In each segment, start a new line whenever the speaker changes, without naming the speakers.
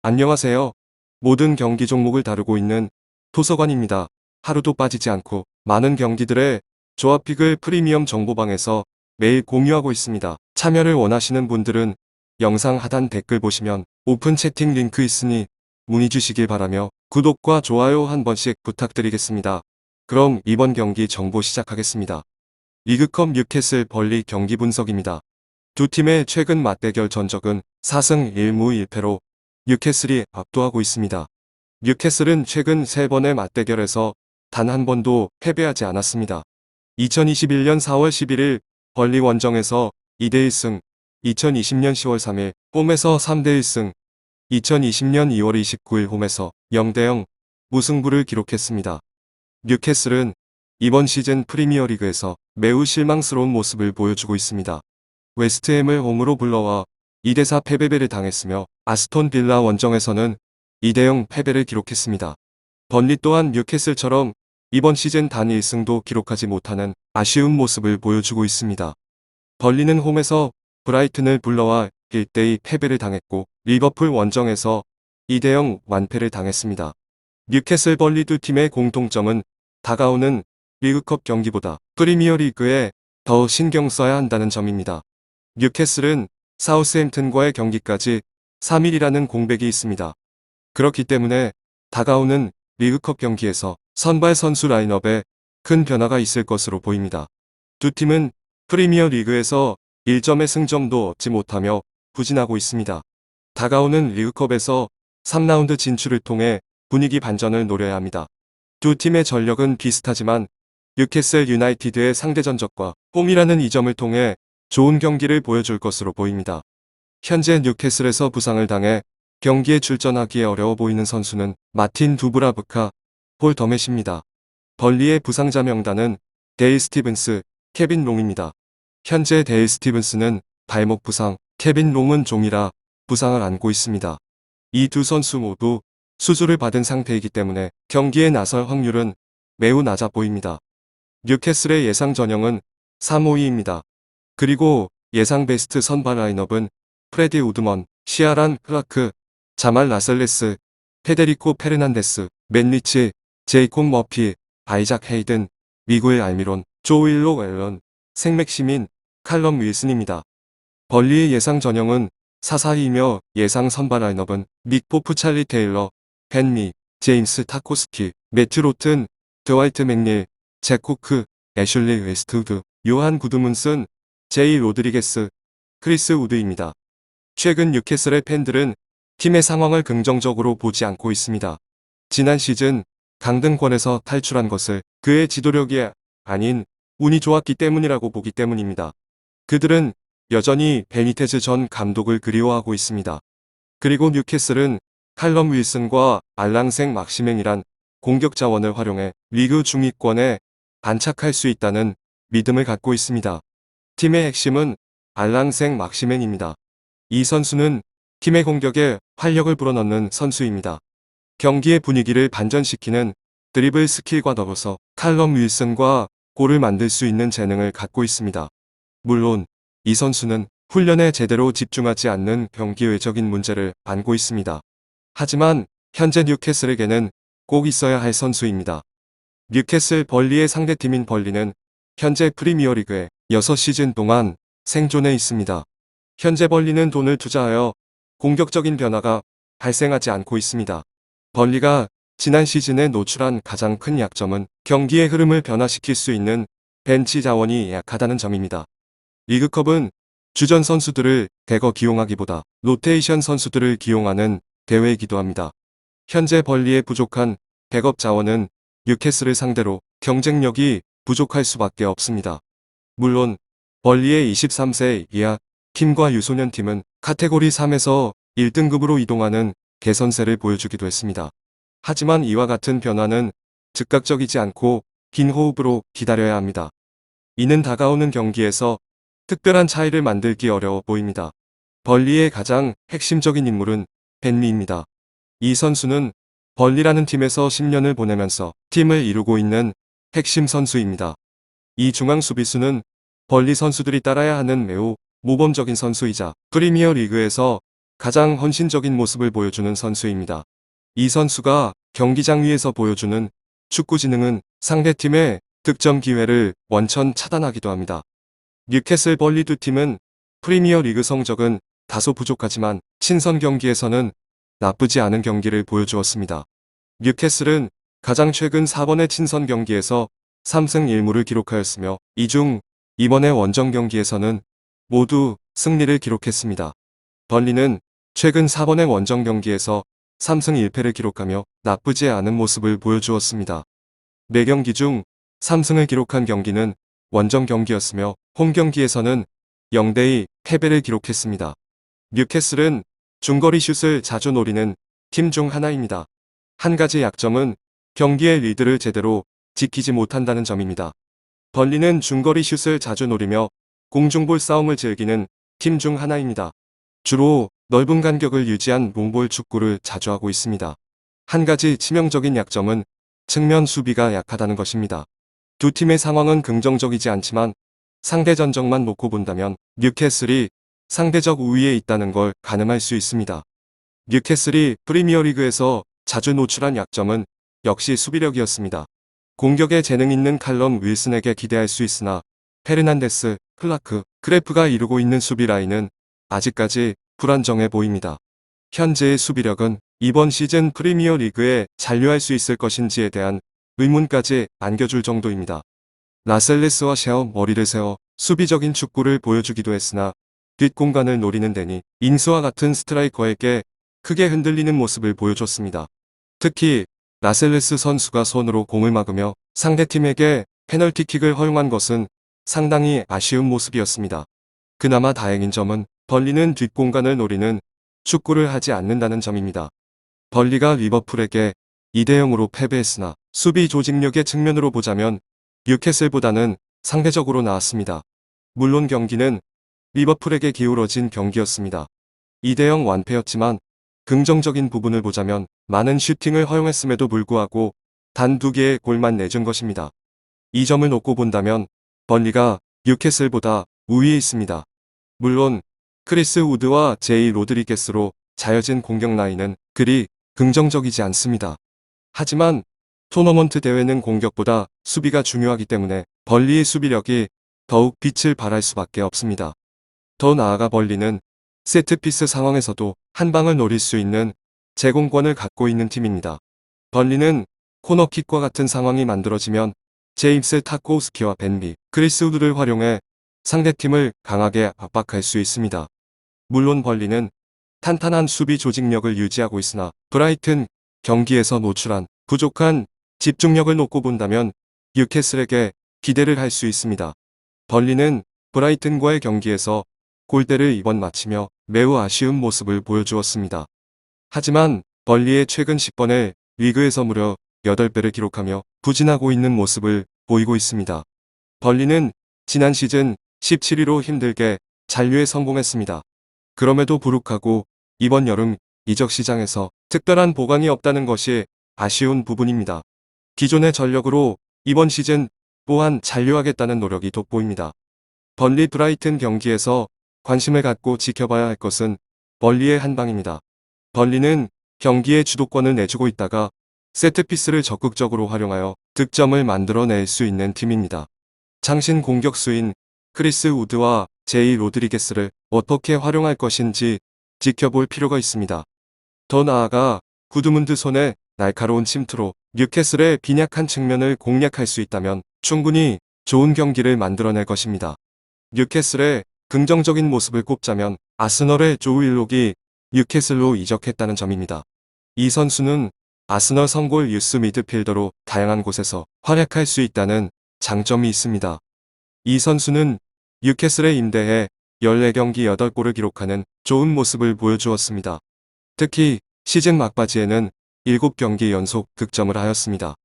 안녕하세요. 모든 경기 종목을 다루고 있는 도서관입니다. 하루도 빠지지 않고 많은 경기들의 조합픽을 프리미엄 정보방에서 매일 공유하고 있습니다. 참여를 원하시는 분들은 영상 하단 댓글 보시면 오픈 채팅 링크 있으니 문의 주시길 바라며 구독과 좋아요 한 번씩 부탁드리겠습니다. 그럼 이번 경기 정보 시작하겠습니다. 리그컵 뉴캐슬 벌리 경기 분석입니다. 두 팀의 최근 맞대결 전적은 4승 1무 1패로 뉴캐슬이 압도하고 있습니다. 뉴캐슬은 최근 3번의 맞대결에서 단 한 번도 패배하지 않았습니다. 2021년 4월 11일 벌리 원정에서 2대1승, 2020년 10월 3일 홈에서 3대1승, 2020년 2월 29일 홈에서 0대0 무승부를 기록했습니다. 뉴캐슬은 이번 시즌 프리미어리그에서 매우 실망스러운 모습을 보여주고 있습니다. 웨스트햄을 홈으로 불러와 2대4 패배를 당했으며 아스톤 빌라 원정에서는 2대0 패배를 기록했습니다. 번리 또한 뉴캐슬처럼 이번 시즌 단 1승도 기록하지 못하는 아쉬운 모습을 보여주고 있습니다. 벌리는 홈에서 브라이튼을 불러와 1대2 패배를 당했고 리버풀 원정에서 2대0 완패를 당했습니다. 뉴캐슬 벌리 두 팀의 공통점은 다가오는 리그컵 경기보다 프리미어리그에 더 신경 써야 한다는 점입니다. 뉴캐슬은 사우스햄튼과의 경기까지 3일이라는 공백이 있습니다. 그렇기 때문에 다가오는 리그컵 경기에서 선발 선수 라인업에 큰 변화가 있을 것으로 보입니다. 두 팀은 프리미어 리그에서 1점의 승점도 얻지 못하며 부진하고 있습니다. 다가오는 리그컵에서 3라운드 진출을 통해 분위기 반전을 노려야 합니다. 두 팀의 전력은 비슷하지만 뉴캐슬 유나이티드의 상대 전적과 홈이라는 이점을 통해 좋은 경기를 보여줄 것으로 보입니다. 현재 뉴캐슬에서 부상을 당해 경기에 출전하기에 어려워 보이는 선수는 마틴 두브라브카, 폴 더맷입니다. 벌리의 부상자 명단은 데일 스티븐스, 케빈 롱입니다. 현재 데일 스티븐스는 발목 부상, 케빈 롱은 종이라 부상을 안고 있습니다. 이 두 선수 모두 수술을 받은 상태이기 때문에 경기에 나설 확률은 매우 낮아 보입니다. 뉴캐슬의 예상 전형은 3-5-2입니다. 그리고 예상 베스트 선발 라인업은 프레디 우드먼, 시아란 클라크, 자말 라셀레스, 페데리코 페르난데스, 맨 리치, 제이콥 머피, 아이작 헤이든, 미구엘 알미론, 조일로 앨런, 생맥시민, 칼럼 윌슨입니다. 벌리의 예상 전형은 4-4-2이며 예상 선발 라인업은 닉 포프 찰리 테일러, 헨미, 제임스 타코스키, 매튜 로튼, 드와이트 맥닐, 잭 코크, 애슐리 웨스트우드, 요한 구드문슨, 제이 로드리게스, 크리스 우드입니다. 최근 뉴캐슬의 팬들은 팀의 상황을 긍정적으로 보지 않고 있습니다. 지난 시즌 강등권에서 탈출한 것을 그의 지도력이 아닌 운이 좋았기 때문이라고 보기 때문입니다. 그들은 여전히 베니테즈 전 감독을 그리워하고 있습니다. 그리고 뉴캐슬은 칼럼 윌슨과 알랑생 막시맹이란 공격 자원을 활용해 리그 중위권에 안착할 수 있다는 믿음을 갖고 있습니다. 팀의 핵심은 알랑생 막시맨입니다. 이 선수는 팀의 공격에 활력을 불어넣는 선수입니다. 경기의 분위기를 반전시키는 드리블 스킬과 더불어서 칼럼 윌슨과 골을 만들 수 있는 재능을 갖고 있습니다. 물론 이 선수는 훈련에 제대로 집중하지 않는 경기 외적인 문제를 안고 있습니다. 하지만 현재 뉴캐슬에게는 꼭 있어야 할 선수입니다. 뉴캐슬 벌리의 상대팀인 벌리는 현재 프리미어리그에 6시즌 동안 생존해 있습니다. 현재 벌리는 돈을 투자하여 공격적인 변화가 발생하지 않고 있습니다. 벌리가 지난 시즌에 노출한 가장 큰 약점은 경기의 흐름을 변화시킬 수 있는 벤치 자원이 약하다는 점입니다. 리그컵은 주전 선수들을 대거 기용하기보다 로테이션 선수들을 기용하는 대회이기도 합니다. 현재 벌리의 부족한 백업 자원은 뉴캐슬을 상대로 경쟁력이 부족할 수밖에 없습니다. 물론 벌리의 23세 이하 팀과 유소년 팀은 카테고리 3에서 1등급으로 이동하는 개선세를 보여주기도 했습니다. 하지만 이와 같은 변화는 즉각적이지 않고 긴 호흡으로 기다려야 합니다. 이는 다가오는 경기에서 특별한 차이를 만들기 어려워 보입니다. 벌리의 가장 핵심적인 인물은 벤미입니다. 이 선수는 벌리라는 팀에서 10년을 보내면서 팀을 이루고 있는 핵심 선수입니다. 이 중앙 수비수는 벌리 선수들이 따라야 하는 매우 모범적인 선수이자 프리미어 리그에서 가장 헌신적인 모습을 보여주는 선수입니다. 이 선수가 경기장 위에서 보여주는 축구 지능은 상대팀의 득점 기회를 원천 차단하기도 합니다. 뉴캐슬 벌리 두 팀은 프리미어 리그 성적은 다소 부족하지만 친선 경기에서는 나쁘지 않은 경기를 보여주었습니다. 뉴캐슬은 가장 최근 4번의 친선 경기에서 3승 1무를 기록하였으며 이 중 이번의 원정 경기에서는 모두 승리를 기록했습니다. 벌리는 최근 4번의 원정 경기에서 3승 1패를 기록하며 나쁘지 않은 모습을 보여주었습니다. 4경기 중 3승을 기록한 경기는 원정 경기였으며 홈 경기에서는 0대2 패배를 기록했습니다. 뉴캐슬은 중거리 슛을 자주 노리는 팀 중 하나입니다. 한 가지 약점은 경기의 리드를 제대로 지키지 못한다는 점입니다. 벌리는 중거리 슛을 자주 노리며 공중볼 싸움을 즐기는 팀 중 하나입니다. 주로 넓은 간격을 유지한 롱볼 축구를 자주 하고 있습니다. 한 가지 치명적인 약점은 측면 수비가 약하다는 것입니다. 두 팀의 상황은 긍정적이지 않지만 상대 전적만 놓고 본다면 뉴캐슬이 상대적 우위에 있다는 걸 가늠할 수 있습니다. 뉴캐슬이 프리미어리그에서 자주 노출한 약점은 역시 수비력이었습니다. 공격에 재능 있는 칼럼 윌슨에게 기대할 수 있으나 페르난데스, 클라크, 크레프가 이루고 있는 수비 라인은 아직까지 불안정해 보입니다. 현재의 수비력은 이번 시즌 프리미어리그에 잔류할 수 있을 것인지에 대한 의문까지 안겨줄 정도입니다. 라셀레스와 셰어 머리를 세워 수비적인 축구를 보여주기도 했으나 뒷공간을 노리는 데니 잉스와 같은 스트라이커에게 크게 흔들리는 모습을 보여줬습니다. 특히 라셀레스 선수가 손으로 공을 막으며 상대팀에게 페널티킥을 허용한 것은 상당히 아쉬운 모습이었습니다. 그나마 다행인 점은 벌리는 뒷공간을 노리는 축구를 하지 않는다는 점입니다. 벌리가 리버풀에게 2대0으로 패배했으나 수비 조직력의 측면으로 보자면 뉴캐슬보다는 상대적으로 나았습니다. 물론 경기는 리버풀에게 기울어진 경기였습니다. 2대0 완패였지만 긍정적인 부분을 보자면 많은 슈팅을 허용했음에도 불구하고 단 2개의 골만 내준 것입니다. 이 점을 놓고 본다면 벌리가 뉴캐슬보다 우위에 있습니다. 물론 크리스 우드와 제이 로드리게스로 자여진 공격 라인은 그리 긍정적이지 않습니다. 하지만 토너먼트 대회는 공격보다 수비가 중요하기 때문에 벌리의 수비력이 더욱 빛을 발할 수밖에 없습니다. 더 나아가 벌리는 세트피스 상황에서도 한 방을 노릴 수 있는 제공권을 갖고 있는 팀입니다. 벌리는 코너킥과 같은 상황이 만들어지면 제임스 타코우스키와 벤비, 크리스 우드를 활용해 상대팀을 강하게 압박할 수 있습니다. 물론 벌리는 탄탄한 수비 조직력을 유지하고 있으나 브라이튼 경기에서 노출한 부족한 집중력을 놓고 본다면 뉴캐슬에게 기대를 할 수 있습니다. 벌리는 브라이튼과의 경기에서 골대를 이번 마치며 매우 아쉬운 모습을 보여주었습니다. 하지만 벌리의 최근 10번의 리그에서 무려 8배를 기록하며 부진하고 있는 모습을 보이고 있습니다. 벌리는 지난 시즌 17위로 힘들게 잔류에 성공했습니다. 그럼에도 불구하고 이번 여름 이적 시장에서 특별한 보강이 없다는 것이 아쉬운 부분입니다. 기존의 전력으로 이번 시즌 또한 잔류하겠다는 노력이 돋보입니다. 벌리 브라이튼 경기에서 관심을 갖고 지켜봐야 할 것은 벌리의 한방입니다. 벌리는 경기의 주도권을 내주고 있다가 세트피스를 적극적으로 활용하여 득점을 만들어낼 수 있는 팀입니다. 장신 공격수인 크리스 우드와 제이 로드리게스를 어떻게 활용할 것인지 지켜볼 필요가 있습니다. 더 나아가 구드문드 손의 날카로운 침투로 뉴캐슬의 빈약한 측면을 공략할 수 있다면 충분히 좋은 경기를 만들어낼 것입니다. 뉴캐슬의 긍정적인 모습을 꼽자면 아스널의 조 윌록이 뉴캐슬로 이적했다는 점입니다. 이 선수는 아스널 성골 유스 미드필더로 다양한 곳에서 활약할 수 있다는 장점이 있습니다. 이 선수는 뉴캐슬에 임대해 14경기 8골을 기록하는 좋은 모습을 보여주었습니다. 특히 시즌 막바지에는 7경기 연속 득점을 하였습니다.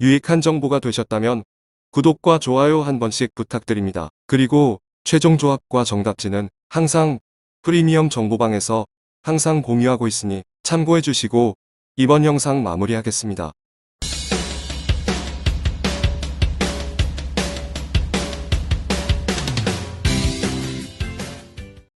유익한 정보가 되셨다면 구독과 좋아요 한 번씩 부탁드립니다. 그리고 최종 조합과 정답지는 항상 프리미엄 정보방에서 항상 공유하고 있으니 참고해 주시고 이번 영상 마무리하겠습니다.